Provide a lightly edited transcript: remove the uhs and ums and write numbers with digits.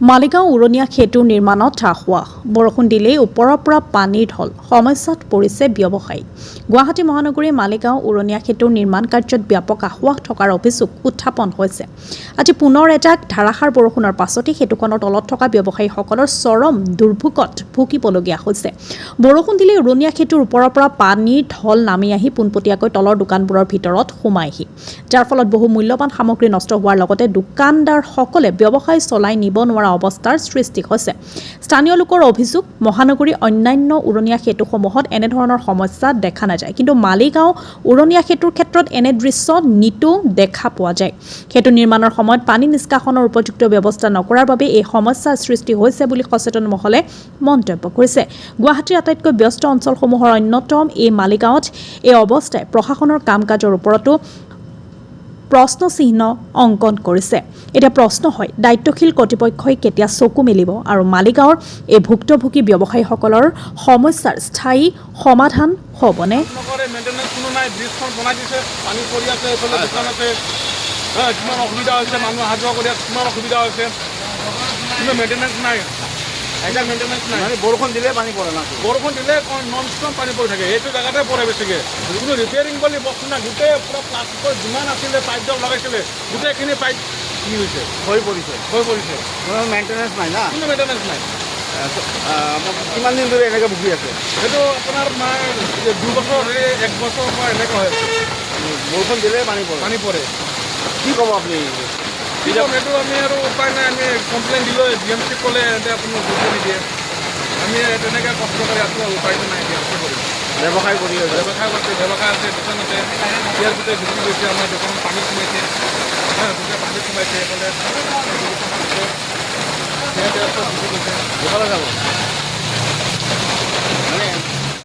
মালিগাঁও উৰণীয়া সেতু নিৰ্মাণত হ্ৰাস বৰষুণ দিলেই ওপৰৰ পৰা পানীৰ ঢল সমস্যাত পৰিছে ব্যৱসায়ী গুৱাহাটী মহানগৰীৰ মালিগাঁও উৰণীয়া সেতুৰ নিৰ্মাণ কাৰ্যত ব্যাপক আহ্বাস থকাৰ অভিযোগ উত্থাপন হৈছে আজি পুনৰ এজাক ধাৰাসাৰ বৰষুণৰ পাছতে সেতুখনৰ তলত থকা ব্যৱসায়ীসকলৰ চৰম দুৰ্ভোগত ভুগিবলগীয়া হৈছে বৰষুণ দিলে উৰণীয়া সেতুৰ ওপৰৰ পৰা পানীৰ ঢল নামি আহি পোনপটীয়াকৈ তলৰ দোকানবোৰৰ ভিতৰত সোমায়হি যাৰ ফলত বহু মূল্যৱান সামগ্ৰী নষ্ট হোৱাৰ লগতে দোকানদাৰসকলে ব্যৱসায় চলাই নিব নোৱাৰা অৱস্থাৰ সৃষ্টি হৈছে স্থানীয় লোকৰ অভিযোগ মহানগৰীৰ অন্যান্য উৰণীয়া সেতুসমূহত এনে ধৰণৰ সমস্যা দেখা নাযায় কিন্তু মালিগাঁও উৰণীয়া সেতুৰ ক্ষেত্ৰত এনে দৃশ্য নিতৌ দেখা পোৱা যায় সেতু নিৰ্মাণৰ সময়ত পানী নিষ্কাশনৰ উপযুক্ত ব্যৱস্থা নকৰাৰ বাবে এই সমস্যাৰ সৃষ্টি হৈছে বুলি সচেতন মহলে মন্তব্য কৰিছে গুৱাহাটীৰ আটাইতকৈ ব্যস্ত অঞ্চলসমূহৰ অন্যতম এই মালিগাঁৱত এই অৱস্থাই প্ৰশাসনৰ কাম-কাজৰ ওপৰতো প্ৰশ্নচিহ্ন অংকন কৰিছে এটা প্ৰশ্ন হয় দায়িত্বশীল কৰ্তৃপক্ষই কেতিয়া চকু মেলিব আৰু মালিগাঁৱৰ এই ভুক্তভোগী ব্যৱসায়ীসকলৰ সমস্যাৰ স্থায়ী সমাধান হ'বনে মেইনটেনেন্স কোনো নাই ব্ৰিজখন বনাই দিছে পানী পৰি আছে এইফালে দোকান আছে কিমান অসুবিধা হৈছে মানুহ অহা যোৱা কৰি কিমান অসুবিধা হৈছে কিন্তু মেইনটেনেন্স নাই এটা মেইনটেনেন্স নাই মানে বৰষুণ দিলে পানী পৰে না বৰষুণ দিলে নন ষ্টপ পানী পৰি থাকে এইটো জেগাতে পৰে বেছিকৈ কিন্তু ৰিপেয়াৰিং বুলি বস্তু নাই গোটেই পূৰা প্লাষ্টিকৰ যিমান আছিলে পাইপডাল লগাইছিলে গোটেইখিনি পাইপ কি হৈছে হৈ পৰিছে মেইনটেনেন্স নাই না কোনো মেইনটেনেন্স নাই কিমান দিন ধৰি এনেকৈ ভুগি আছে সেইটো আপোনাৰ মানে 2 বছৰ 1 বছৰৰ পৰা এনেকুৱা হৈ আছে বৰষুণ দিলে পানী পৰে কি ক'ব আপুনি এইটো আমি আৰু উপায় নাই আমি কমপ্লেইন দিলোঁ DMC ক'লে এতিয়া আপুনি গুৰুত্ব নিদিয়ে আমি তেনেকৈ কষ্ট কৰি আছোঁ উপায়টো নাই DMC কৰি ব্যৱসায় আছে দোকান আছে ইয়াৰ গোটেই গুচি গৈছে আমাৰ দোকানত পানী সোমাইছে গোটেই পানী সোমাইছে এইফালে গুচি গৈছে যাব